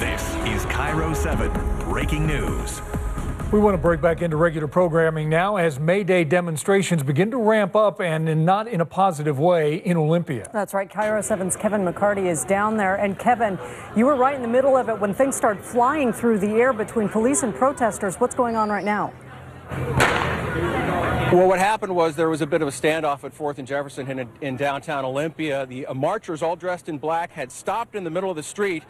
This is Cairo 7 Breaking News. We want to break back into regular programming now as May Day demonstrations begin to ramp up, and not in a positive way, in Olympia. That's right. Cairo 7's Kevin McCarty is down there. And Kevin, you were right in the middle of it when things started flying through the air between police and protesters. What's going on right now? Well, what happened was there was a bit of a standoff at 4th and Jefferson in downtown Olympia. The marchers, all dressed in black, had stopped in the middle of the street.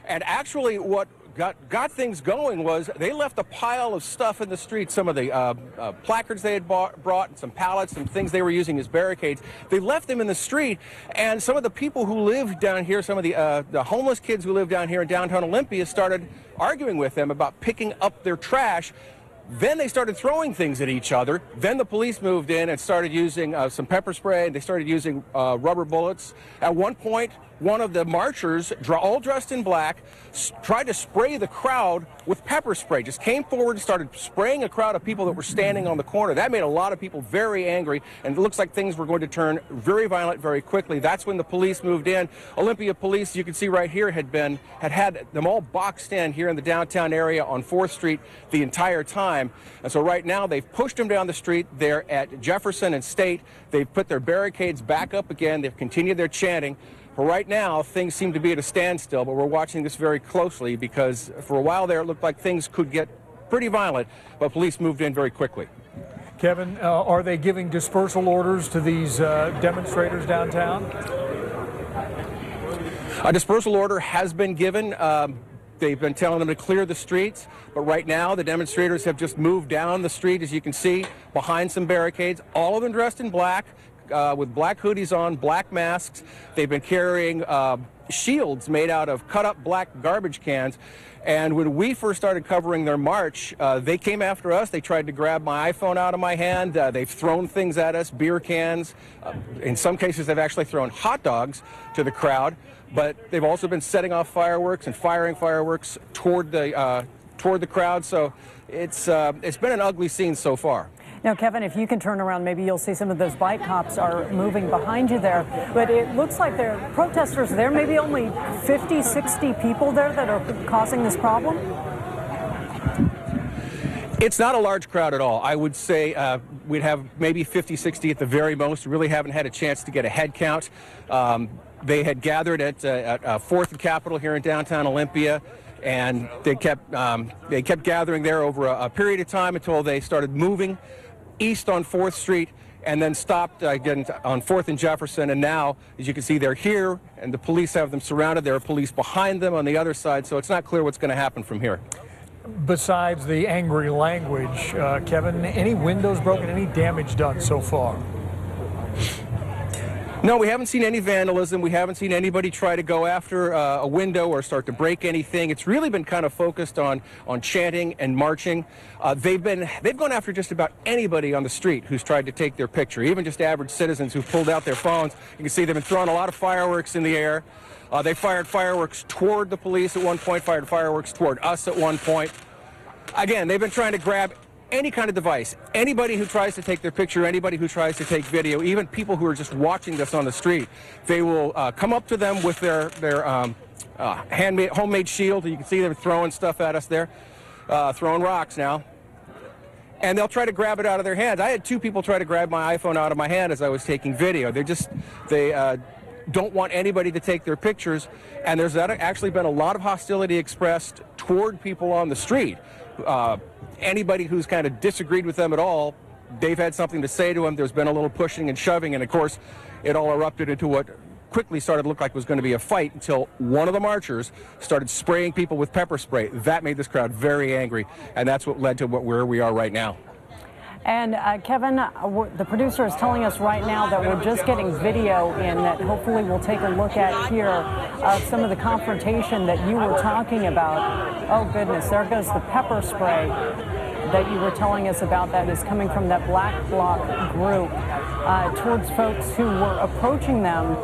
And actually what got things going was they left a pile of stuff in the street, some of the placards they had brought, and some pallets, some things they were using as barricades. They left them in the street, and some of the people who live down here, some of the homeless kids who live down here in downtown Olympia, started arguing with them about picking up their trash. Then they started throwing things at each other. Then the police moved in and started using some pepper spray, and they started using rubber bullets. At one point, one of the marchers, all dressed in black, tried to spray the crowd with pepper spray. Just came forward and started spraying a crowd of people that were standing on the corner. That made a lot of people very angry, and it looks like things were going to turn very violent very quickly. That's when the police moved in. Olympia police, you can see right here, had had them all boxed in here in the downtown area on 4th Street the entire time. And so right now they've pushed them down the street there at Jefferson and State. They've put their barricades back up again. They've continued their chanting. For right now, things seem to be at a standstill, but we're watching this very closely because for a while there it looked like things could get pretty violent, but police moved in very quickly. Kevin, are they giving dispersal orders to these demonstrators downtown? A dispersal order has been given. They've been telling them to clear the streets, but right now the demonstrators have just moved down the street, as you can see, behind some barricades, all of them dressed in black. With black hoodies on, black masks. They've been carrying shields made out of cut-up black garbage cans. And when we first started covering their march, they came after us. They tried to grab my iPhone out of my hand. They've thrown things at us, beer cans. In some cases, they've actually thrown hot dogs to the crowd. But they've also been setting off fireworks and firing fireworks toward the crowd. So it's been an ugly scene so far. Now, Kevin, if you can turn around, maybe you'll see some of those bike cops are moving behind you there. But it looks like there are protesters there, maybe only 50, 60 people there that are causing this problem? It's not a large crowd at all. I would say we'd have maybe 50, 60 at the very most. We really haven't had a chance to get a head count. They had gathered at 4th and Capitol here in downtown Olympia. And they kept gathering there over a period of time until they started moving east on 4th Street and then stopped again on 4th and Jefferson. And now, as you can see, they're here, and the police have them surrounded. There are police behind them on the other side, so it's not clear what's going to happen from here. Besides the angry language, Kevin, any windows broken, any damage done so far? No, we haven't seen any vandalism. We haven't seen anybody try to go after a window or start to break anything. It's really been kind of focused on chanting and marching. They've gone after just about anybody on the street who's tried to take their picture, even just average citizens who pulled out their phones. You can see they've been throwing a lot of fireworks in the air. They fired fireworks toward the police at one point, fired fireworks toward us at one point. Again, they've been trying to grab any kind of device, anybody who tries to take their picture, anybody who tries to take video, even people who are just watching this on the street, they will come up to them with their homemade shield. You can see them throwing stuff at us there, throwing rocks now. And they'll try to grab it out of their hands. I had 2 people try to grab my iPhone out of my hand as I was taking video. They don't want anybody to take their pictures, and there's actually been a lot of hostility expressed toward people on the street. Anybody who's kind of disagreed with them at all, they've had something to say to them. There's been a little pushing and shoving, and of course it all erupted into what quickly started to look like was going to be a fight until one of the marchers started spraying people with pepper spray. That made this crowd very angry, and that's what led to where we are right now. And Kevin, the producer is telling us right now that we're just getting video in that hopefully we'll take a look at here of some of the confrontation that you were talking about. Oh goodness, there goes the pepper spray that you were telling us about that is coming from that Black Bloc group towards folks who were approaching them.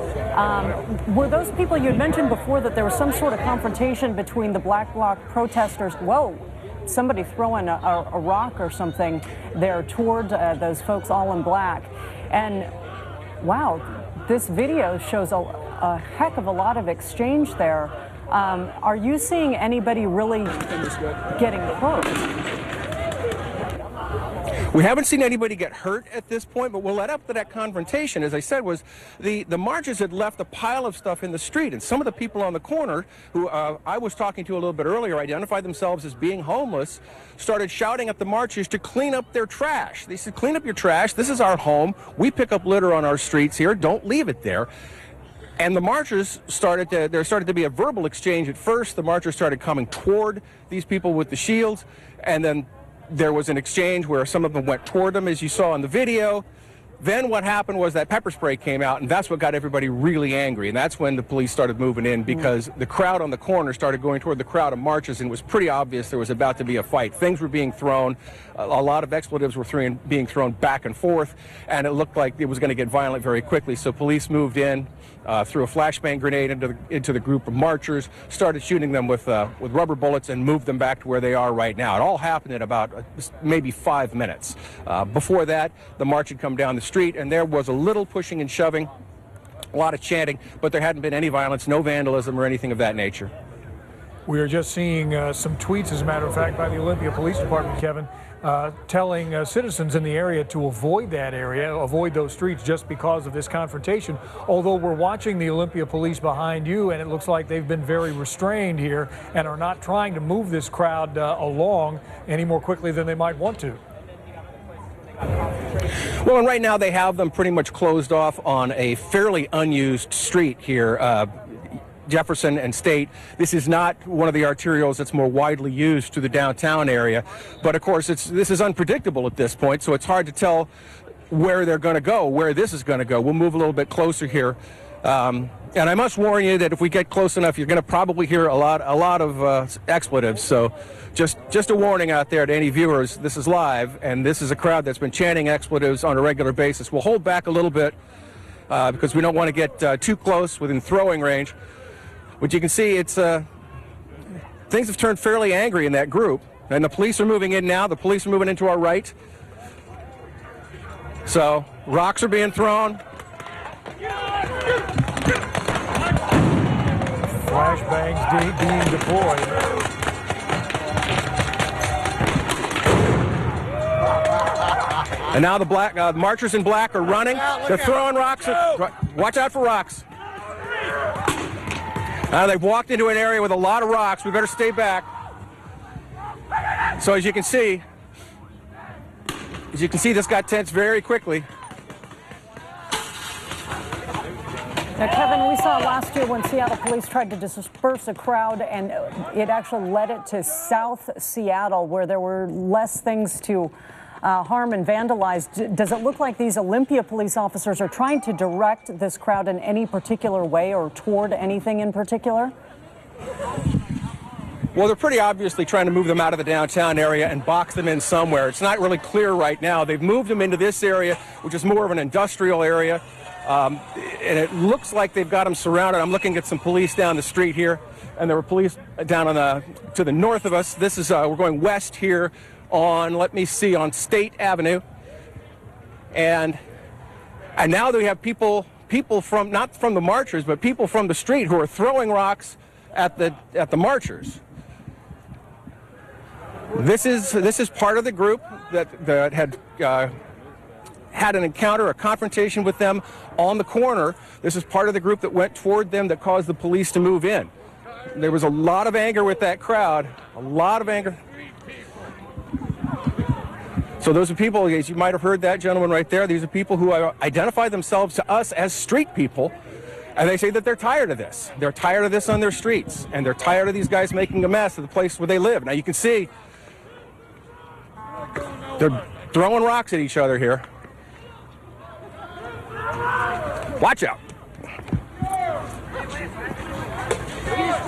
Were those people, you had mentioned before that there was some sort of confrontation between the Black Bloc protesters? Whoa. Somebody throwing a rock or something there toward those folks all in black. And wow, this video shows a heck of a lot of exchange there. Are you seeing anybody really getting hurt? We haven't seen anybody get hurt at this point, but what led up to that confrontation, as I said, was the marchers had left a pile of stuff in the street, and some of the people on the corner, who I was talking to a little bit earlier, identified themselves as being homeless, started shouting at the marchers to clean up their trash. They said, clean up your trash, this is our home, we pick up litter on our streets here, don't leave it there. And the marchers there started to be a verbal exchange at first. The marchers started coming toward these people with the shields, and then there was an exchange where some of them went toward them, as you saw in the video. Then what happened was that pepper spray came out, and that's what got everybody really angry. And that's when the police started moving in, because the crowd on the corner started going toward the crowd of marchers, and it was pretty obvious there was about to be a fight. Things were being thrown. A lot of expletives were being thrown back and forth, and it looked like it was going to get violent very quickly. So police moved in, threw a flashbang grenade into the group of marchers, started shooting them with rubber bullets, and moved them back to where they are right now. It all happened in about maybe 5 minutes. Before that, the march had come down the street, and there was a little pushing and shoving, a lot of chanting, but there hadn't been any violence, no vandalism or anything of that nature. We are just seeing some tweets, as a matter of fact, by the Olympia Police Department, Kevin, telling citizens in the area to avoid that area, avoid those streets, just because of this confrontation. Although we're watching the Olympia Police behind you, and it looks like they've been very restrained here and are not trying to move this crowd along any more quickly than they might want to. Well, and right now they have them pretty much closed off on a fairly unused street here, Jefferson and State. This is not one of the arterials that's more widely used to the downtown area, but of course this is unpredictable at this point, so it's hard to tell where they're going to go, where this is going to go. We'll move a little bit closer here, and I must warn you that if we get close enough, you're going to probably hear a lot of expletives. So just a warning out there to any viewers. This is live, and this is a crowd that's been chanting expletives on a regular basis. We'll hold back a little bit because we don't want to get too close within throwing range. But you can see it's things have turned fairly angry in that group, and the police are moving in now. The police are moving into our right. So rocks are being thrown. Flashbangs being deployed. And now the marchers in black are running. They're throwing rocks. Watch out for rocks. They've walked into an area with a lot of rocks. We better stay back. So as you can see, this got tense very quickly. Now, Kevin, we saw last year when Seattle police tried to disperse a crowd, and it actually led it to South Seattle, where there were less things to harm and vandalize. Does it look like these Olympia police officers are trying to direct this crowd in any particular way or toward anything in particular? Well, they're pretty obviously trying to move them out of the downtown area and box them in somewhere. It's not really clear right now. They've moved them into this area, which is more of an industrial area, and it looks like they've got them surrounded. I'm looking at some police down the street here, and there were police down to the north of us. This is we're going west here on, let me see, on State Avenue, and now we have people from, not from the marchers, but people from the street who are throwing rocks at the marchers. This is part of the group that had had an encounter, a confrontation with them on the corner. This is part of the group that went toward them that caused the police to move in. There was a lot of anger with that crowd, a lot of anger. So those are people, as you might have heard that gentleman right there, these are people who identify themselves to us as street people, and they say that they're tired of this. They're tired of this on their streets, and they're tired of these guys making a mess of the place where they live. Now you can see they're throwing rocks at each other here. Watch out.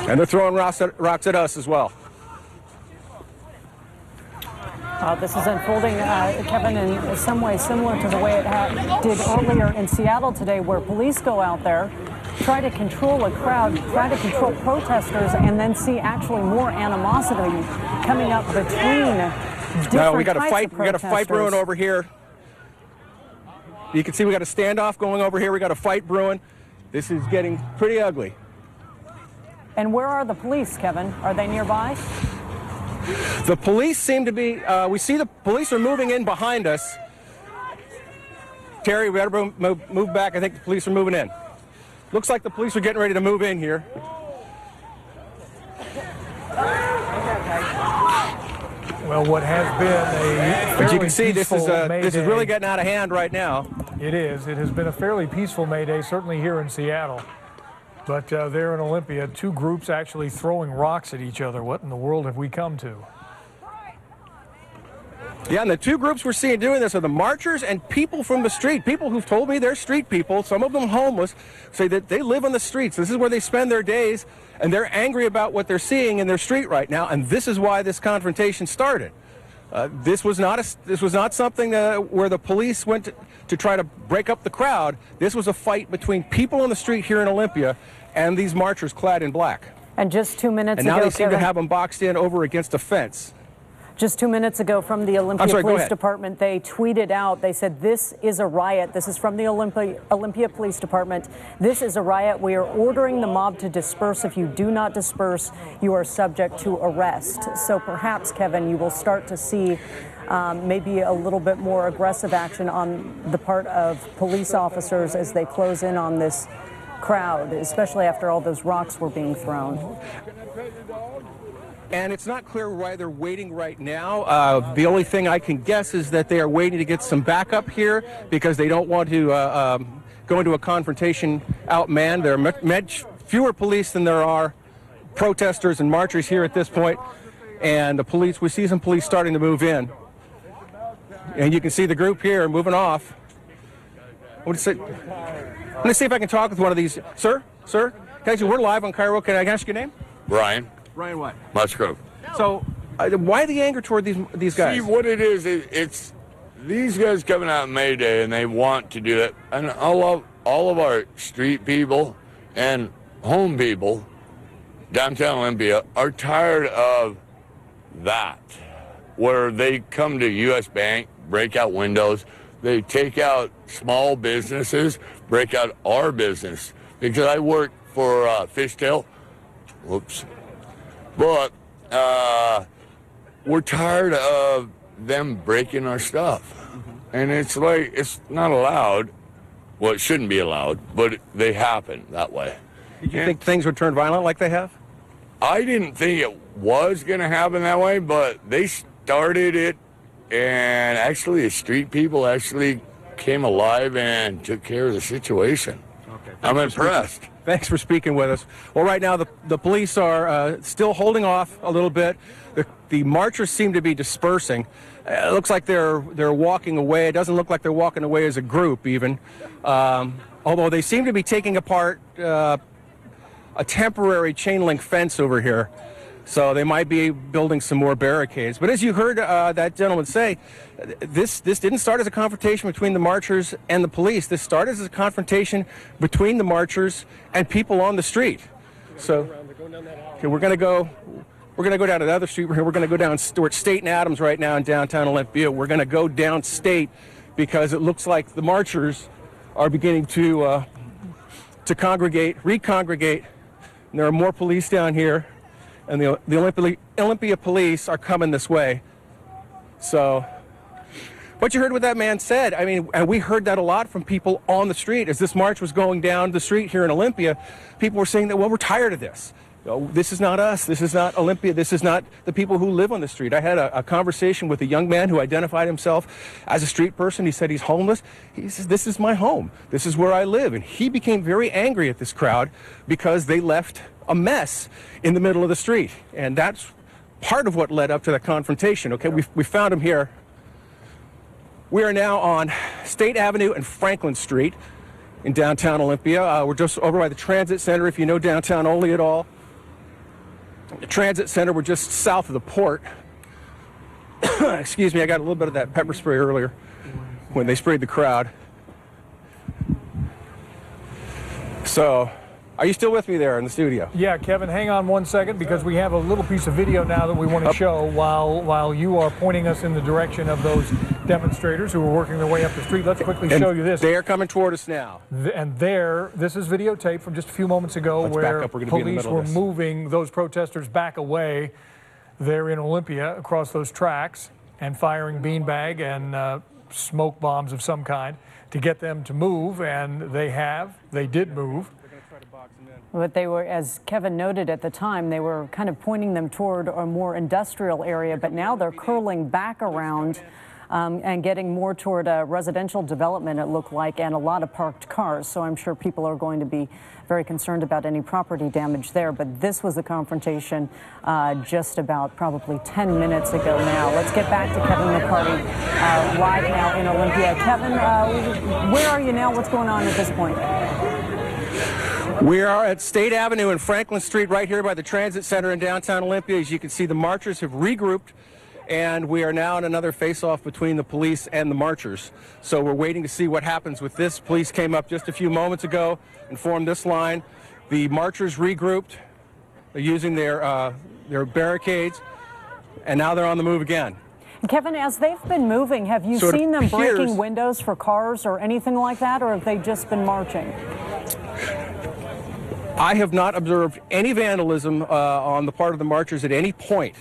And they're throwing rocks at us as well. This is unfolding, Kevin, in some way similar to the way it did earlier in Seattle today, where police go out there, try to control a crowd, try to control protesters, and then see actually more animosity coming up between different no, we got a fight brewing over here. You can see we got a standoff going over here. We got a fight brewing. This is getting pretty ugly. And where are the police, Kevin? Are they nearby? The police seem to be, we see the police are moving in behind us. Terry, we better move back. I think the police are moving in. Looks like the police are getting ready to move in here. Well, what has been a But you can see this is Mayday. really getting out of hand right now. It is. It has been a fairly peaceful May Day, certainly here in Seattle. But there in Olympia, two groups actually throwing rocks at each other. What in the world have we come to? Yeah, and the two groups we're seeing doing this are the marchers and people from the street. People who've told me they're street people, some of them homeless, say that they live on the streets. This is where they spend their days, and they're angry about what they're seeing in their street right now, and this is why this confrontation started. This was not something where the police went to try to break up the crowd. This was a fight between people on the street here in Olympia and these marchers clad in black. And just 2 minutes and ago, now they seem Kevin, to have them boxed in over against a fence. Just 2 minutes ago from the Olympia Police Department, they tweeted out, they said, "This is a riot." This is from the Olympia Police Department. "This is a riot. We are ordering the mob to disperse. If you do not disperse, you are subject to arrest." So perhaps, Kevin, you will start to see maybe a little bit more aggressive action on the part of police officers as they close in on this crowd, especially after all those rocks were being thrown. And it's not clear why they're waiting right now. The only thing I can guess is that they are waiting to get some backup here because they don't want to go into a confrontation outmanned. There are much fewer police than there are protesters and marchers here at this point. And the police, we see some police starting to move in. And you can see the group here moving off. I'm going to see if I can talk with one of these. Sir, we're live on Cairo. Can I ask your name? Brian. Brian what? Musgrove. So, why the anger toward these guys? See, what it is, it's these guys coming out on May Day, and they want to do it. And all of our street people and home people downtown Olympia are tired of that, where they come to U.S. Bank, break out windows, they take out small businesses, break out our business. Because I work for Fishtail. Whoops. But we're tired of them breaking our stuff. And it's like, it's not allowed. Well, it shouldn't be allowed, but they happen that way. Did you think things would turn violent like they have? I didn't think it was going to happen that way, but they started it, and actually the street people actually came alive and took care of the situation. Okay. I'm impressed. Thanks for speaking with us. Well, right now the police are still holding off a little bit. The marchers seem to be dispersing. It looks like they're walking away. It doesn't look like they're walking away as a group even. Although they seem to be taking apart a temporary chain link fence over here. So they might be building some more barricades. But as you heard that gentleman say, this didn't start as a confrontation between the marchers and the police. This started as a confrontation between the marchers and people on the street. So okay, we're going to go down to the other street. We're going to go down State and Adams right now in downtown Olympia. We're going to go down State because it looks like the marchers are beginning to recongregate. And there are more police down here. And the Olympia police are coming this way. So what you heard what that man said, I mean, and we heard that a lot from people on the street. As this march was going down the street here in Olympia, people were saying that, well, we're tired of this. This is not us. This is not Olympia. This is not the people who live on the street. I had a conversation with a young man who identified himself as a street person. He said he's homeless. He says, this is my home. This is where I live. And he became very angry at this crowd because they left a mess in the middle of the street. And that's part of what led up to the confrontation. Okay, we found him here. We are now on State Avenue and Franklin Street in downtown Olympia. We're just over by the Transit Center, if you know downtown Ole at all. The Transit Center, we're just south of the port. Excuse me, I got a little bit of that pepper spray earlier when they sprayed the crowd. So Are you still with me there in the studio? Yeah, Kevin, hang on one second because we have a little piece of video now that we want to show while you are pointing us in the direction of those demonstrators who are working their way up the street. Let's quickly show you this. They are coming toward us now. And this is videotape from just a few moments ago where police were moving those protesters back away there in Olympia across those tracks and firing beanbag and smoke bombs of some kind to get them to move, and they did move. But they were, as Kevin noted at the time, they were kind of pointing them toward a more industrial area, but now they're curling back around and getting more toward a residential development, it looked like, and a lot of parked cars. So I'm sure people are going to be very concerned about any property damage there. But this was the confrontation just about probably 10 minutes ago now. Let's get back to Kevin McCarty live now in Olympia. Kevin, where are you now? What's going on at this point? We are at State Avenue and Franklin Street right here by the Transit Center in downtown Olympia. As you can see, the marchers have regrouped, and we are now in another face-off between the police and the marchers. So we're waiting to see what happens with this. Police came up just a few moments ago and formed this line. The marchers regrouped. They're using their barricades, and now they're on the move again. Kevin, as they've been moving, have you seen them breaking windows for cars or anything like that, or have they just been marching? I have not observed any vandalism on the part of the marchers at any point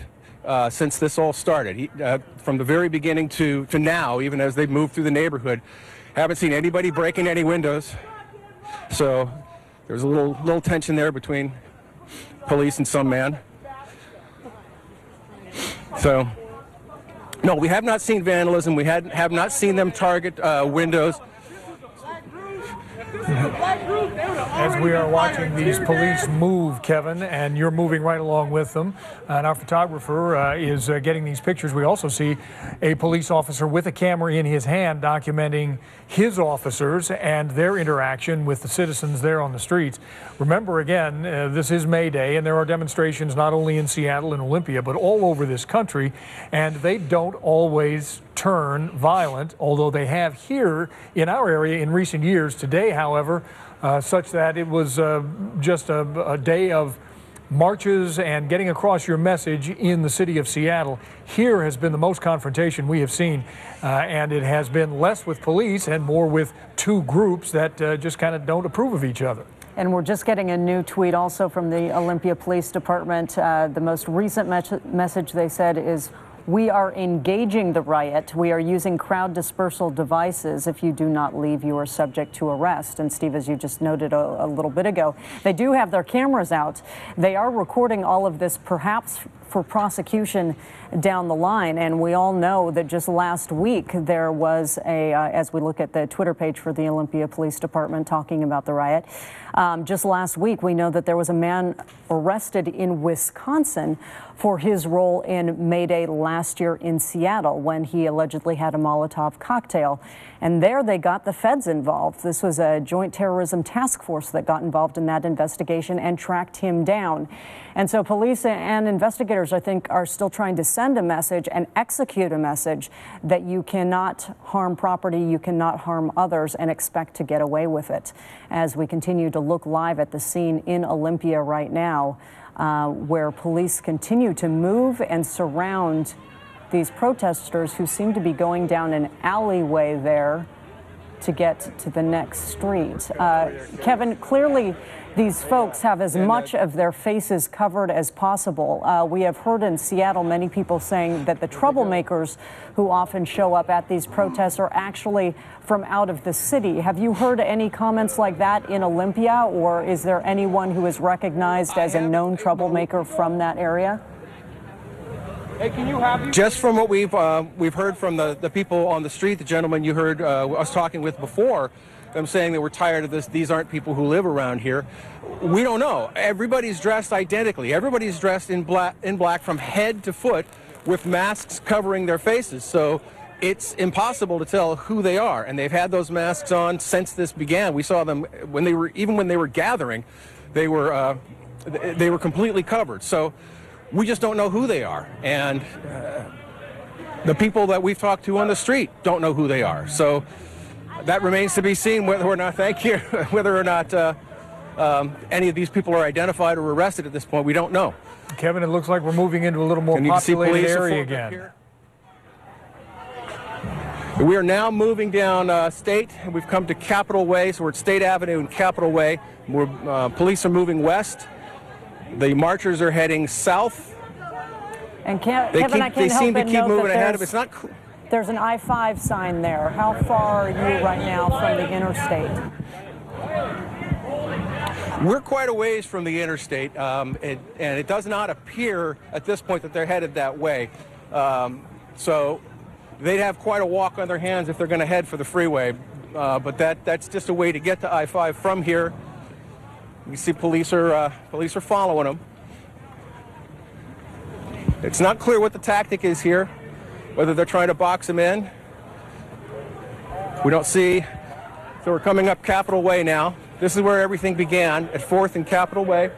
since this all started. From the very beginning to now, even as they've moved through the neighborhood, haven't seen anybody breaking any windows. So there's a little tension there between police and some man. So, no, we have not seen vandalism. We have not seen them target windows. As we are watching these police move, Kevin, and you're moving right along with them, and our photographer is getting these pictures. We also see a police officer with a camera in his hand documenting his officers and their interaction with the citizens there on the streets. Remember, again, this is May Day, and there are demonstrations not only in Seattle and Olympia, but all over this country, and they don't always turn violent, although they have here in our area in recent years. Today, however, such that it was just a day of marches and getting across your message in the city of Seattle. Here has been the most confrontation we have seen, and it has been less with police and more with two groups that just kind of don't approve of each other. And we're just getting a new tweet also from the Olympia Police Department. The most recent message they said is, "We are engaging the riot. We are using crowd dispersal devices. If you do not leave, you are subject to arrest." And Steve, as you just noted a little bit ago, they do have their cameras out. They are recording all of this, perhaps for prosecution down the line. And we all know that just last week there was as we look at the Twitter page for the Olympia Police Department talking about the riot, just last week we know that there was a man arrested in Wisconsin for his role in May Day last year in Seattle when he allegedly had a Molotov cocktail. And there they got the feds involved. This was a joint terrorism task force that got involved in that investigation and tracked him down. And so police and investigators, I think, are still trying to send a message and execute a message that you cannot harm property, you cannot harm others, and expect to get away with it. As we continue to look live at the scene in Olympia right now, where police continue to move and surround these protesters who seem to be going down an alleyway there to get to the next street. Kevin, clearly these folks have as much of their faces covered as possible. We have heard in Seattle many people saying that the troublemakers who often show up at these protests are actually from out of the city. Have you heard any comments like that in Olympia, or is there anyone who is recognized as a known troublemaker from that area? Just from what we've heard from the people on the street, the gentleman you heard us talking with before, them saying that we're tired of this, these aren't people who live around here. We don't know. Everybody's dressed identically. Everybody's dressed in black from head to foot with masks covering their faces. So it's impossible to tell who they are. And they've had those masks on since this began. We saw them when they were gathering, they were completely covered. So we just don't know who they are. And the people that we've talked to on the street don't know who they are. So that remains to be seen whether or not, thank you, whether or not any of these people are identified or arrested at this point. We don't know. Kevin, it looks like we're moving into a little more populated area again. We are now moving down State, and we've come to Capitol Way, so we're at State Avenue and Capitol Way. Police are moving west. The marchers are heading south. And Kevin, I can't they help seem but to keep note moving that ahead of it. It's not. There's an I-5 sign there. How far are you right now from the interstate? We're quite a ways from the interstate, and it does not appear at this point that they're headed that way. So they'd have quite a walk on their hands if they're going to head for the freeway. But that's just a way to get to I-5 from here. You see police are following them. It's not clear what the tactic is here, whether they're trying to box them in. We don't see. So we're coming up Capitol Way now. This is where everything began, at 4th and Capitol Way.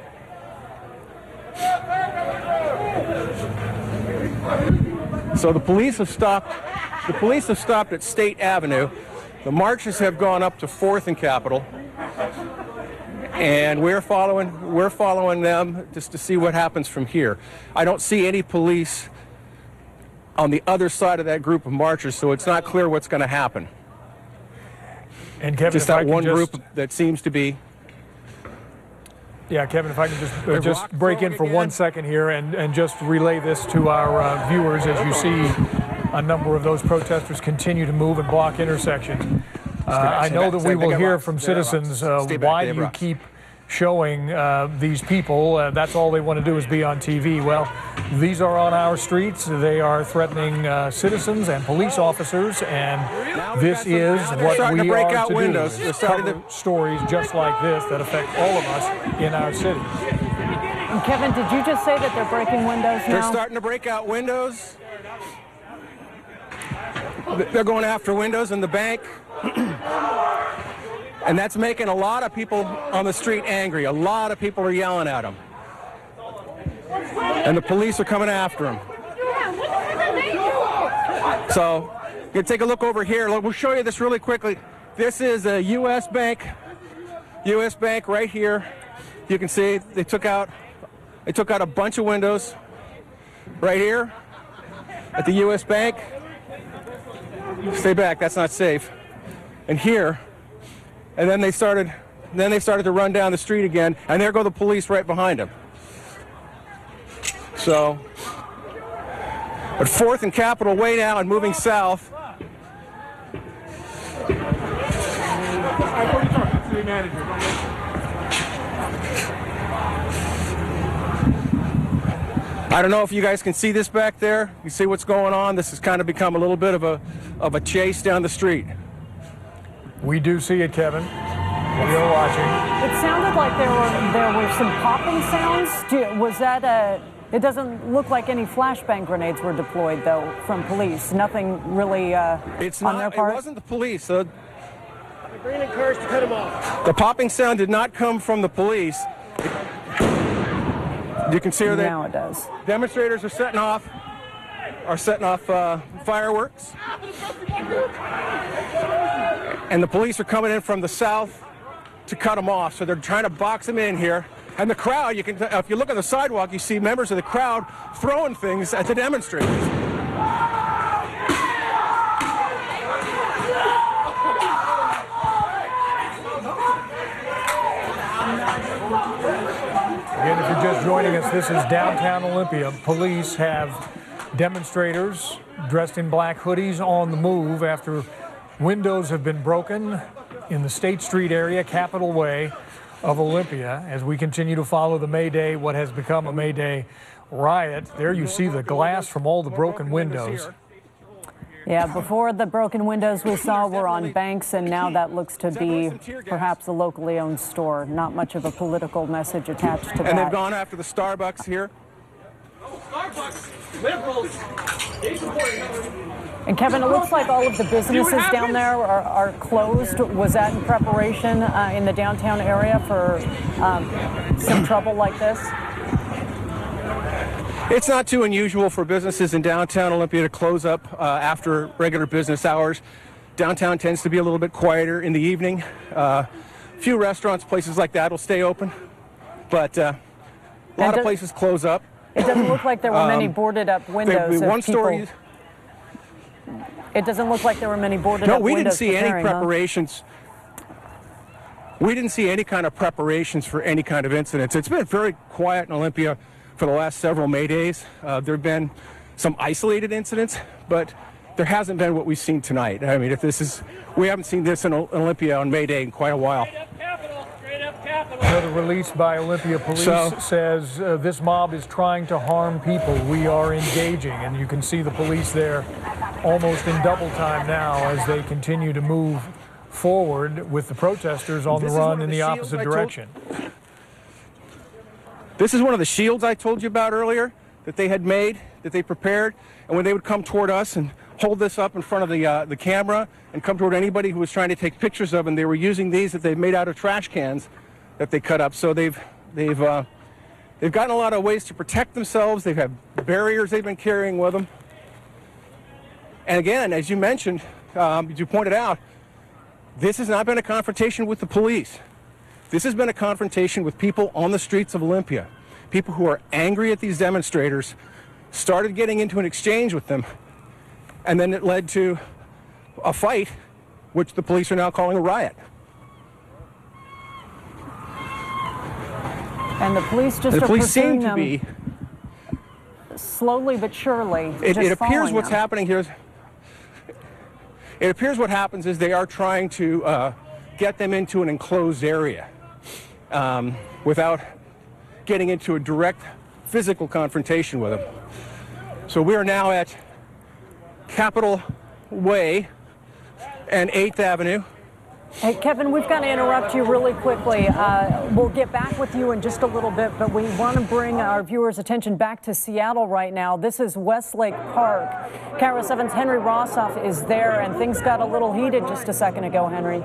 So the police have stopped at State Avenue. The marches have gone up to 4th and Capitol. And we're following them just to see what happens from here. I don't see any police on the other side of that group of marchers, so it's not clear what's going to happen. And Kevin, just that one group that seems to be. Yeah, Kevin, if I can just break in for 1 second here and just relay this to our viewers. As you see, a number of those protesters continue to move and block intersections. I know that we will hear from citizens why do you keep showing these people. That's all they want to do is be on TV. Well, these are on our streets. They are threatening citizens and police officers, and this is what we are to do. Cover stories just like this that affect all of us in our city. And Kevin, did you just say that they're breaking windows now? They're starting to break out windows. They're going after windows in the bank. And that's making a lot of people on the street angry. A lot of people are yelling at them. And the police are coming after them. So, you take a look over here. We'll show you this really quickly. This is a U.S. Bank. U.S. Bank right here. You can see they took out a bunch of windows right here at the U.S. Bank. Stay back, that's not safe. And here, and then they started to run down the street again, and there go the police right behind them. So, at 4th and Capitol Way now and moving south. I don't know if you guys can see this back there. You see what's going on? This has kind of become a little bit of a chase down the street. We do see it, Kevin. We are watching. It sounded like there were some popping sounds. Was that it doesn't look like any flashbang grenades were deployed, though, from police. Nothing really on their part? It wasn't the police. They're being encouraged to cut them off. The popping sound did not come from the police. You can see that now it does. Demonstrators are setting off fireworks. And the police are coming in from the south to cut them off. So they're trying to box them in here. And the crowd, if you look on the sidewalk, you see members of the crowd throwing things at the demonstrators. Again, if you're just joining us, this is downtown Olympia. Police have demonstrators dressed in black hoodies on the move after windows have been broken in the State Street area, Capitol Way of Olympia, as we continue to follow the May Day, what has become a May Day riot. There you see the glass from all the broken windows. Yeah, before the broken windows we saw were on banks, and now that looks to be perhaps a locally owned store. Not much of a political message attached to that. And they've gone after the Starbucks here. And Kevin, it looks like all of the businesses down there are closed. Was that in preparation in the downtown area for some trouble like this? It's not too unusual for businesses in downtown Olympia to close up after regular business hours. Downtown tends to be a little bit quieter in the evening. few restaurants, places like that will stay open, but a lot of places close up. It doesn't look like there were many boarded up windows. One story. It doesn't look like there were many boarded up windows. No, we didn't see any preparations. We didn't see any kind of preparations for any kind of incidents. It's been very quiet in Olympia for the last several May days. There have been some isolated incidents, but there hasn't been what we've seen tonight. I mean, we haven't seen this in Olympia on May Day in quite a while. The release by Olympia Police says this mob is trying to harm people. We are engaging, and you can see the police there almost in double time now as they continue to move forward with the protesters on the run in the opposite direction. This is one of the shields I told you about earlier that they had made, that they prepared, and when they would come toward us and hold this up in front of the camera and come toward anybody who was trying to take pictures of them, they were using these that they've made out of trash cans that they cut up. So they've gotten a lot of ways to protect themselves. They've had barriers they've been carrying with them. And again, as you mentioned, as you pointed out, this has not been a confrontation with the police. This has been a confrontation with people on the streets of Olympia. People who are angry at these demonstrators started getting into an exchange with them, and then it led to a fight, which the police are now calling a riot. And the police just the police seem to be slowly but surely. It appears what's happening here is, it appears what happens is they are trying to get them into an enclosed area without getting into a direct physical confrontation with them. So we are now at Capitol Way and 8th Avenue. Hey, Kevin, we've got to interrupt you really quickly. We'll get back with you in just a little bit, but we want to bring our viewers' attention back to Seattle right now. This is Westlake Park. KIRO 7's Henry Rossoff is there, and things got a little heated just a second ago, Henry.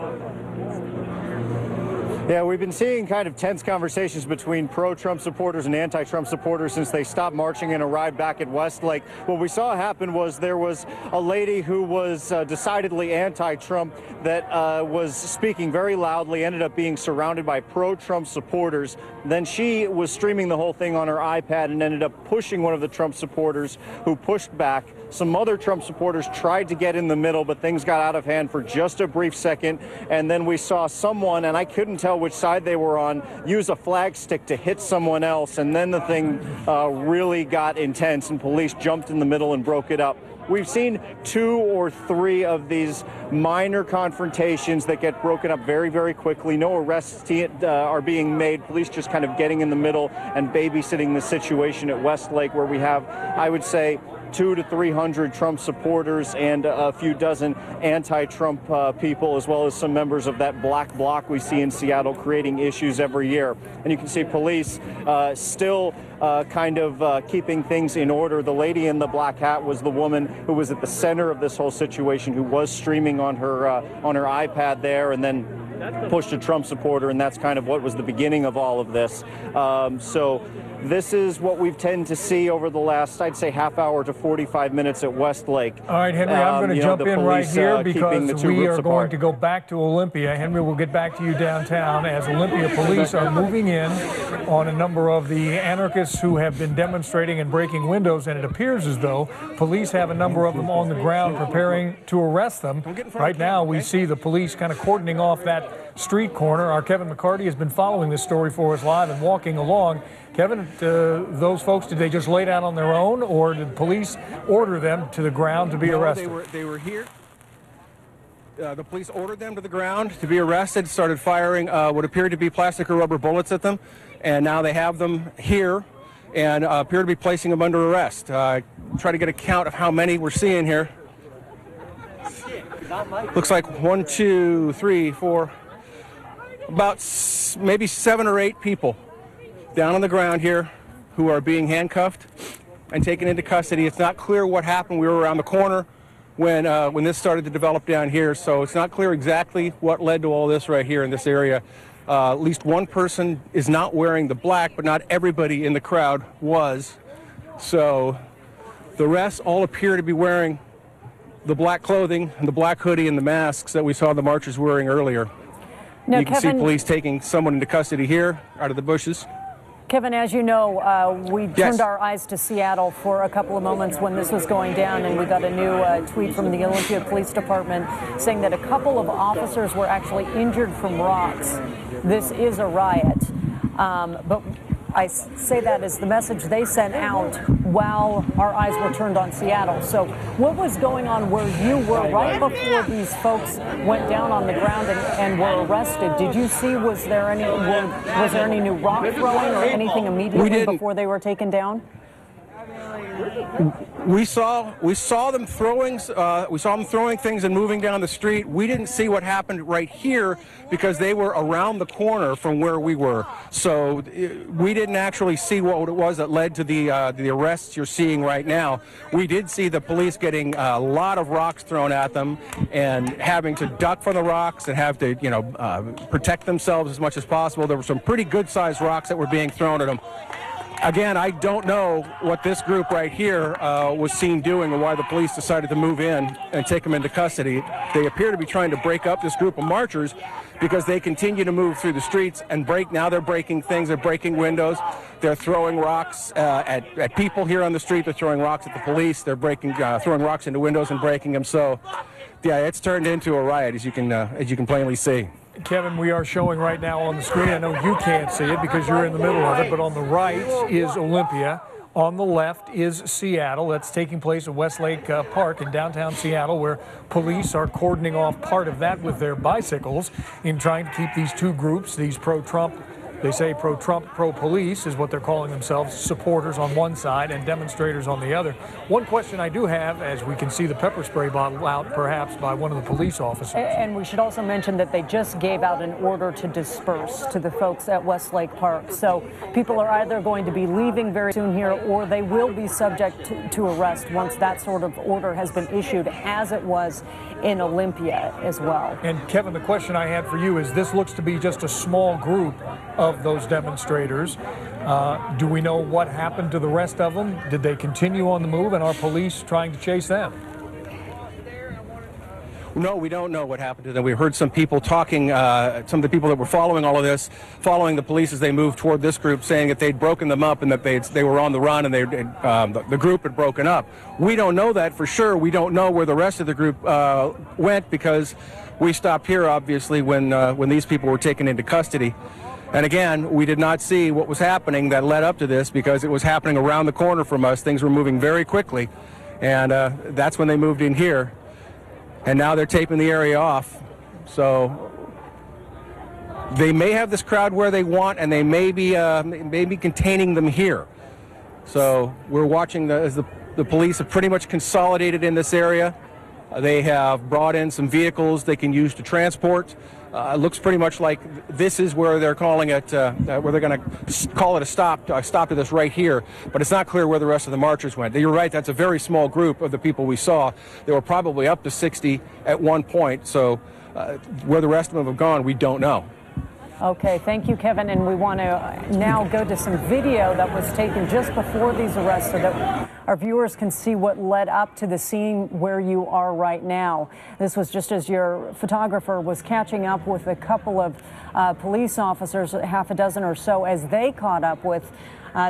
Yeah, we've been seeing kind of tense conversations between pro-Trump supporters and anti-Trump supporters since they stopped marching and arrived back at Westlake. What we saw happen was there was a lady who was decidedly anti-Trump that was speaking very loudly, ended up being surrounded by pro-Trump supporters. Then she was streaming the whole thing on her iPad and ended up pushing one of the Trump supporters who pushed back. Some other Trump supporters tried to get in the middle, but things got out of hand for just a brief second. And then we saw someone, and I couldn't tell which side they were on, use a flag stick to hit someone else. And then the thing really got intense, and police jumped in the middle and broke it up. We've seen 2 or 3 of these minor confrontations that get broken up very, very quickly. No arrests are being made. Police just kind of getting in the middle and babysitting the situation at Westlake, where we have, I would say, 200 to 300 Trump supporters and a few dozen anti-Trump people, as well as some members of that black bloc we see in Seattle creating issues every year. And you can see police still kind of keeping things in order. The lady in the black hat was the woman who was at the center of this whole situation, who was streaming on her iPad there, and then pushed a Trump supporter, and that's kind of what was the beginning of all of this. So this is what we've tended to see over the last, I'd say, half hour to 45 minutes at Westlake. All right, Henry, I'm going to jump in right here because we are going to go back to Olympia. Henry, we'll get back to you downtown as Olympia police are moving in on a number of the anarchists who have been demonstrating and breaking windows, and it appears as though police have a number of them on the ground preparing to arrest them. Right now, we see the police kind of cordoning off that street corner. Our Kevin McCarty has been following this story for us live and walking along. Kevin, those folks, did they just lay down on their own, or did police order them to the ground to be arrested? They were here. The police ordered them to the ground to be arrested, started firing what appeared to be plastic or rubber bullets at them, and now they have them here and appear to be placing them under arrest. Try to get a count of how many we're seeing here. Looks like 1, 2, 3, 4, about maybe 7 or 8 people down on the ground here who are being handcuffed and taken into custody. It's not clear what happened. We were around the corner when this started to develop down here, so it's not clear exactly what led to all this right here in this area. At least one person is not wearing the black, but not everybody in the crowd was. So the rest all appear to be wearing the black clothing and the black hoodie and the masks that we saw the marchers wearing earlier. Now, you can see Kevin, police taking someone into custody here out of the bushes. Kevin, as you know, we turned our eyes to Seattle for a couple of moments when this was going down, and we got a new tweet from the Olympia Police Department saying that a couple of officers were actually injured from rocks. This is a riot, but I say that as the message they sent out while our eyes were turned on Seattle. So what was going on where you were right before these folks went down on the ground and were arrested? Did you see, was there any new rock throwing or anything immediately before they were taken down? We saw them throwing things and moving down the street. We didn't see what happened right here because they were around the corner from where we were. So we didn't actually see what it was that led to the arrests you're seeing right now. We did see the police getting a lot of rocks thrown at them and having to duck from the rocks and have to, protect themselves as much as possible. There were some pretty good-sized rocks that were being thrown at them. Again, I don't know what this group right here was seen doing or why the police decided to move in and take them into custody. They appear to be trying to break up this group of marchers because they continue to move through the streets and break. Now they're breaking things. They're breaking windows. They're throwing rocks at people here on the street. They're throwing rocks at the police. They're throwing rocks into windows and breaking them. So, yeah, it's turned into a riot, as you can plainly see. Kevin, we are showing right now on the screen. I know you can't see it because you're in the middle of it, but on the right is Olympia. On the left is Seattle. That's taking place at Westlake Park in downtown Seattle, where police are cordoning off part of that with their bicycles in trying to keep these two groups, these pro-Trump, they say pro-Trump, pro-police is what they're calling themselves, supporters on one side and demonstrators on the other. One question I do have, as we can see the pepper spray bottle out perhaps by one of the police officers. And we should also mention that they just gave out an order to disperse to the folks at Westlake Park. So people are either going to be leaving very soon here or they will be subject to arrest once that sort of order has been issued, as it was in Olympia as well. And Kevin, the question I had for you is, this looks to be just a small group of those demonstrators. Do we know what happened to the rest of them? Did they continue on the move, and are police trying to chase them? No, we don't know what happened to them. We heard some people talking, some of the people that were following all of this, following the police as they moved toward this group, saying that they'd broken them up and that they were on the run and the group had broken up. We don't know that for sure. We don't know where the rest of the group went because we stopped here, obviously, when these people were taken into custody. And again, we did not see what was happening that led up to this because it was happening around the corner from us. Things were moving very quickly, and that's when they moved in here. And now they're taping the area off. So they may have this crowd where they want, and they may be containing them here. So we're watching as the police have pretty much consolidated in this area. They have brought in some vehicles they can use to transport. It looks pretty much like this is where they're calling it, where they're going to call it a stop to this right here. But it's not clear where the rest of the marchers went. You're right, that's a very small group of the people we saw. There were probably up to 60 at one point. So where the rest of them have gone, we don't know. Okay, thank you, Kevin. And we want to now go to some video that was taken just before these arrests so that our viewers can see what led up to the scene where you are right now. This was just as your photographer was catching up with a couple of police officers, half a dozen or so, as they caught up with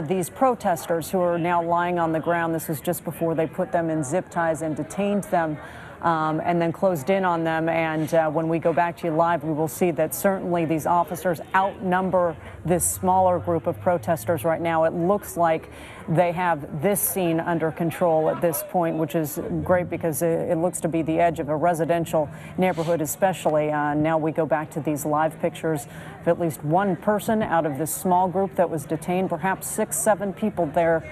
these protesters who are now lying on the ground. This was just before they put them in zip ties and detained them. And then closed in on them. And when we go back to you live, we will see that certainly these officers outnumber this smaller group of protesters right now. It looks like they have this scene under control at this point, which is great because it looks to be the edge of a residential neighborhood especially. Now we go back to these live pictures of at least one person out of this small group that was detained, perhaps 6, 7 people there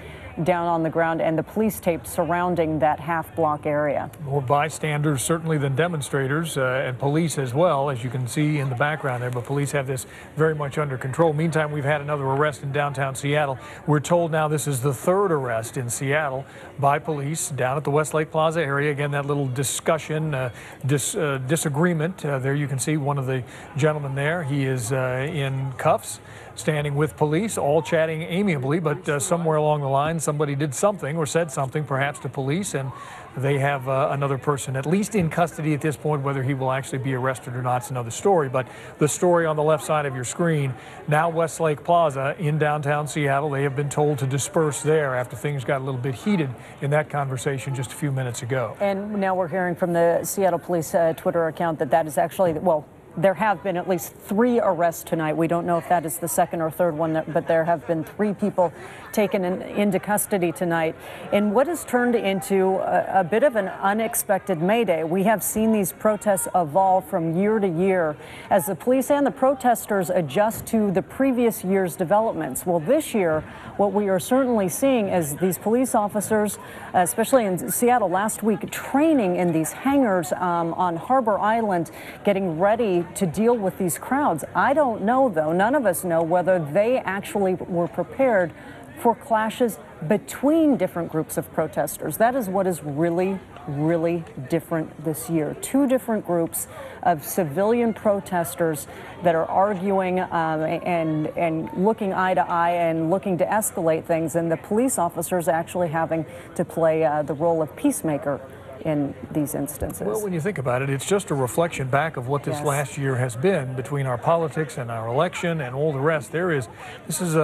down on the ground, and the police tape surrounding that half-block area. More bystanders certainly than demonstrators, and police as well, as you can see in the background there, but police have this very much under control. Meantime, we've had another arrest in downtown Seattle. We're told now this is the 3rd arrest in Seattle by police down at the Westlake Plaza area. Again, that little discussion, disagreement, there you can see one of the gentlemen there. He is in cuffs. standing with police, all chatting amiably, but somewhere along the line, somebody did something or said something, perhaps to police, and they have another person at least in custody at this point. Whether he will actually be arrested or not is another story. But the story on the left side of your screen, now Westlake Plaza in downtown Seattle, they have been told to disperse there after things got a little bit heated in that conversation just a few minutes ago. And now we're hearing from the Seattle Police Twitter account that is actually, well, there have been at least 3 arrests tonight. We don't know if that is the second or third one, but there have been 3 people taken into custody tonight in what has turned into a bit of an unexpected May Day. We have seen these protests evolve from year to year as the police and the protesters adjust to the previous year's developments. Well, this year, what we are certainly seeing is these police officers, especially in Seattle last week, training in these hangars on Harbor Island, getting ready to deal with these crowds. I don't know, though, none of us know whether they actually were prepared for clashes between different groups of protesters. That is what is really, really different this year. 2 different groups of civilian protesters that are arguing and looking eye to eye and looking to escalate things, and the police officers actually having to play the role of peacemaker in these instances. Well, when you think about it, it's just a reflection back of what this last year has been between our politics and our election and all the rest. This is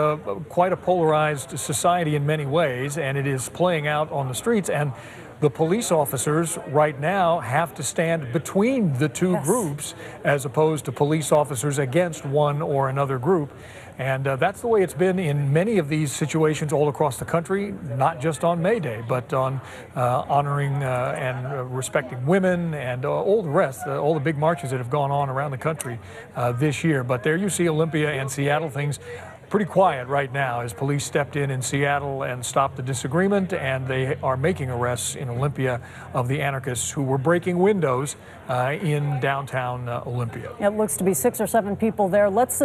quite a polarized society in many ways, and it is playing out on the streets. And the police officers right now have to stand between the 2 groups as opposed to police officers against one or another group. And that's the way it's been in many of these situations all across the country, not just on May Day, but on honoring and respecting women and all the rest, all the big marches that have gone on around the country this year. But there you see Olympia and Seattle, things pretty quiet right now as police stepped in Seattle and stopped the disagreement, and they are making arrests in Olympia of the anarchists who were breaking windows in downtown Olympia. It looks to be 6 or 7 people there. Let's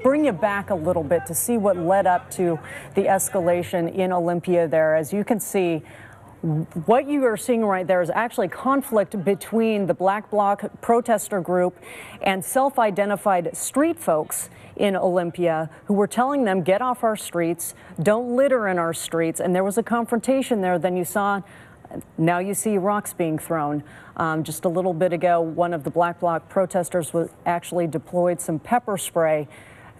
bring you back a little bit to see what led up to the escalation in Olympia there. As you can see, what you are seeing right there is actually conflict between the Black Bloc protester group and self-identified street folks in Olympia who were telling them, get off our streets, don't litter in our streets. And there was a confrontation there. Then now you see rocks being thrown. Just a little bit ago, one of the Black Bloc protesters actually deployed some pepper spray.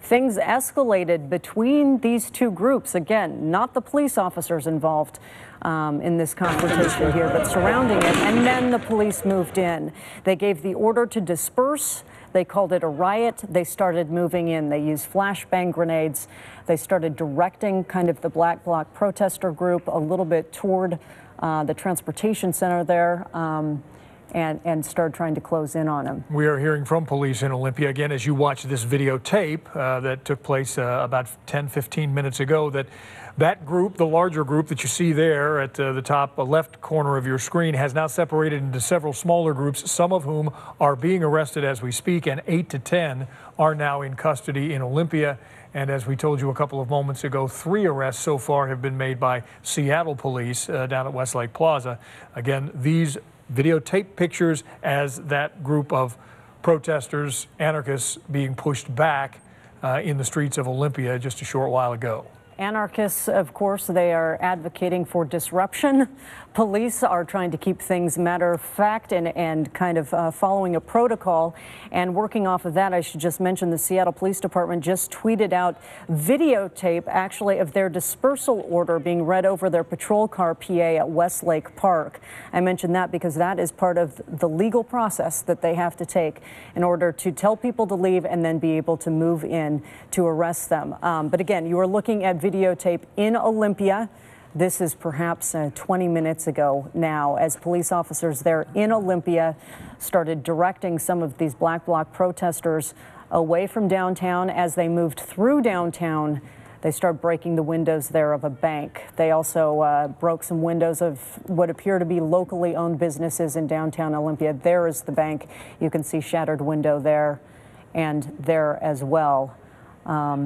Things escalated between these 2 groups. Again, not the police officers involved in this confrontation here, but surrounding it. And then the police moved in. They gave the order to disperse. They called it a riot. They started moving in. They used flashbang grenades. They started directing kind of the Black Bloc protester group a little bit toward the transportation center there. And started trying to close in on him. We are hearing from police in Olympia again as you watch this videotape that took place about 10-15 minutes ago, that group, the larger group that you see there at the top left corner of your screen, has now separated into several smaller groups, some of whom are being arrested as we speak, and 8 to 10 are now in custody in Olympia. And as we told you a couple of moments ago, 3 arrests so far have been made by Seattle police down at Westlake Plaza. Again, these videotape pictures as that group of protesters, anarchists, being pushed back in the streets of Olympia just a short while ago. Anarchists, of course, they are advocating for disruption. Police are trying to keep things matter of fact and kind of following a protocol. And working off of that, I should just mention the Seattle Police Department just tweeted out videotape, actually, of their dispersal order being read over their patrol car PA at Westlake Park. I mentioned that because that is part of the legal process that they have to take in order to tell people to leave and then be able to move in to arrest them. But again, you are looking at videotape in Olympia. This is perhaps 20 minutes ago now, as police officers there in Olympia started directing some of these Black Bloc protesters away from downtown. As they moved through downtown, they started breaking the windows there of a bank. They also broke some windows of what appear to be locally owned businesses in downtown Olympia. There is the bank. You can see shattered window there and there as well.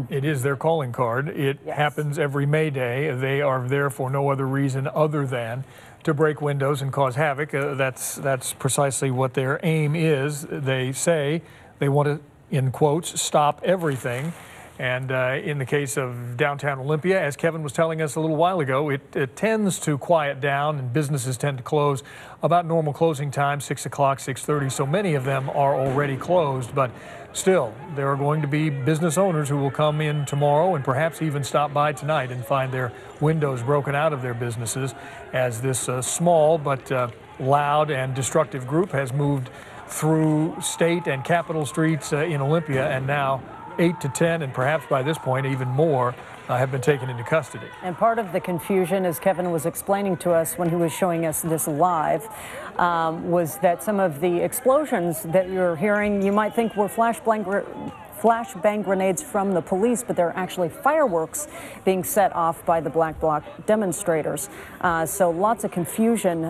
It is their calling card. It happens every May Day. They are there for no other reason other than to break windows and cause havoc. That's precisely what their aim is. They say they want to, in quotes, stop everything. And in the case of downtown Olympia, as Kevin was telling us a little while ago, it tends to quiet down and businesses tend to close about normal closing time, 6 o'clock, 6:30. So many of them are already closed. But still, there are going to be business owners who will come in tomorrow and perhaps even stop by tonight and find their windows broken out of their businesses as this small but loud and destructive group has moved through State and Capitol streets in Olympia, and now 8 to 10, and perhaps by this point even more, have been taken into custody. And part of the confusion, as Kevin was explaining to us when he was showing us this live, was that some of the explosions that you're hearing, you might think were flashbang grenades from the police, but they're actually fireworks being set off by the Black Bloc demonstrators. So lots of confusion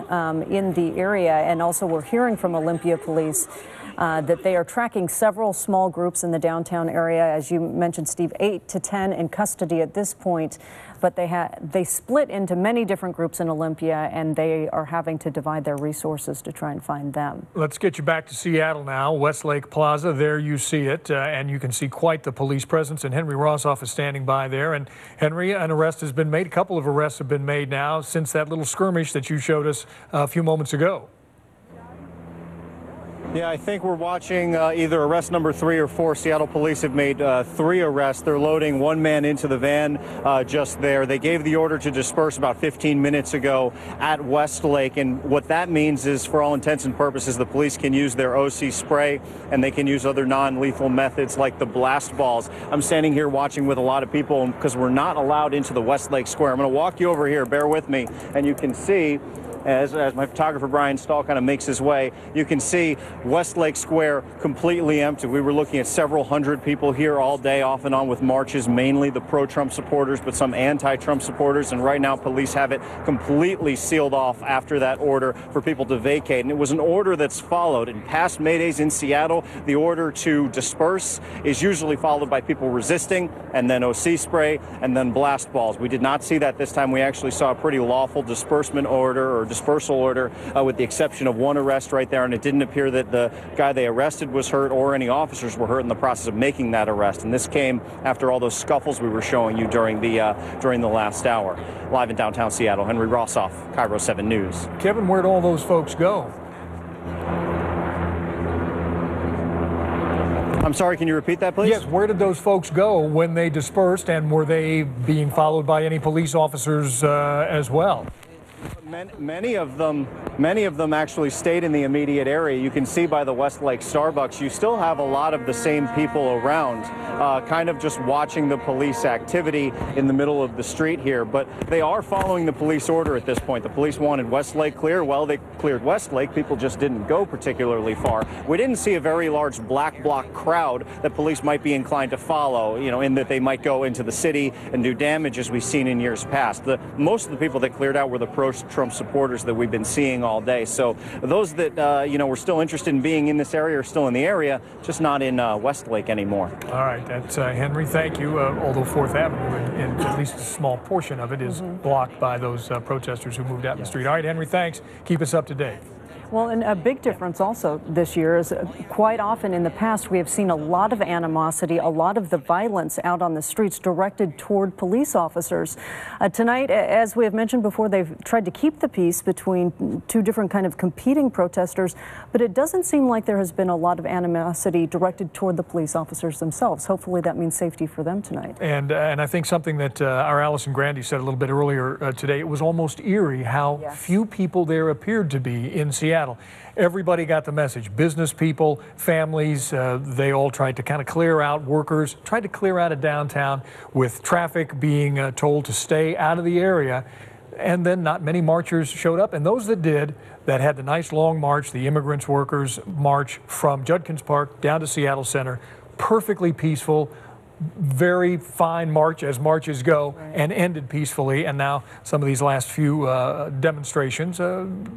in the area, and also we're hearing from Olympia Police that they are tracking several small groups in the downtown area. As you mentioned, Steve, 8 to 10 in custody at this point, but they split into many different groups in Olympia, and they are having to divide their resources to try and find them. Let's get you back to Seattle now. Westlake Plaza, there you see it, and you can see quite the police presence, and Henry Rossoff is standing by there. And Henry, an arrest has been made. A couple of arrests have been made now since that little skirmish that you showed us a few moments ago. Yeah, I think we're watching either arrest number 3 or 4. Seattle police have made 3 arrests. They're loading one man into the van just there. They gave the order to disperse about 15 minutes ago at Westlake. And what that means is, for all intents and purposes, the police can use their OC spray and they can use other non-lethal methods like the blast balls. I'm standing here watching with a lot of people because we're not allowed into the Westlake Square. I'm going to walk you over here. Bear with me. And you can see, as my photographer Brian Stahl kind of makes his way, you can see Westlake Square completely empty. We were looking at several hundred people here all day, off and on, with marches, mainly the pro-Trump supporters, but some anti-Trump supporters. And right now, police have it completely sealed off after that order for people to vacate. And it was an order that's followed. In past May Days in Seattle, the order to disperse is usually followed by people resisting, and then OC spray, and then blast balls. We did not see that this time. We actually saw a pretty lawful disbursement order, or dispersal order, with the exception of one arrest right there, and it didn't appear that the guy they arrested was hurt or any officers were hurt in the process of making that arrest. And this came after all those scuffles we were showing you during the last hour. Live in downtown Seattle, Henry Rossoff, Cairo 7 News. Kevin, where'd all those folks go? I'm sorry, can you repeat that, please? Yes, where did those folks go when they dispersed, and were they being followed by any police officers as well? Many of them actually stayed in the immediate area. You can see by the Westlake Starbucks, you still have a lot of the same people around, kind of just watching the police activity in the middle of the street here. But they are following the police order at this point. The police wanted Westlake clear. Well, they cleared Westlake. People just didn't go particularly far. We didn't see a very large Black Bloc crowd that police might be inclined to follow, in that they might go into the city and do damage as we've seen in years past. Most of the people that cleared out were the pro-Trump supporters that we've been seeing all day. So those that, were still interested in being in this area are still in the area, just not in Westlake anymore. All right, that's Henry, thank you. Although 4th Avenue, and at least a small portion of it, is blocked by those protesters who moved out in the street. All right, Henry, thanks. Keep us up to date. Well, and a big difference also this year is quite often in the past we have seen a lot of animosity, a lot of the violence out on the streets directed toward police officers. Tonight, as we have mentioned before, they've tried to keep the peace between 2 different kind of competing protesters, but it doesn't seem like there has been a lot of animosity directed toward the police officers themselves. Hopefully that means safety for them tonight. And I think something that our Allison Grandy said a little bit earlier today, it was almost eerie how few people there appeared to be in Seattle. Everybody got the message. Business people, families, they all tried to kind of clear out. Workers tried to clear out of downtown, with traffic being told to stay out of the area. And then not many marchers showed up. And those that did, that had the nice long march, the immigrants workers march from Judkins Park down to Seattle Center, perfectly peaceful. Very fine march, as marches go, and ended peacefully. And now some of these last few demonstrations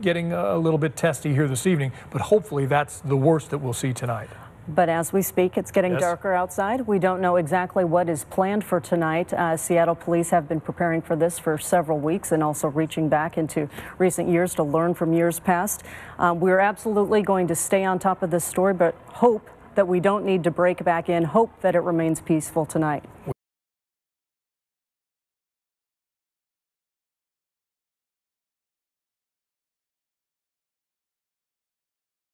getting a little bit testy here this evening, but hopefully that's the worst that we'll see tonight. But as we speak, it's getting darker outside. We don't know exactly what is planned for tonight. Seattle police have been preparing for this for several weeks, and also reaching back into recent years to learn from years past. We're absolutely going to stay on top of this story, but hope that we don't need to break back in. Hope that it remains peaceful tonight.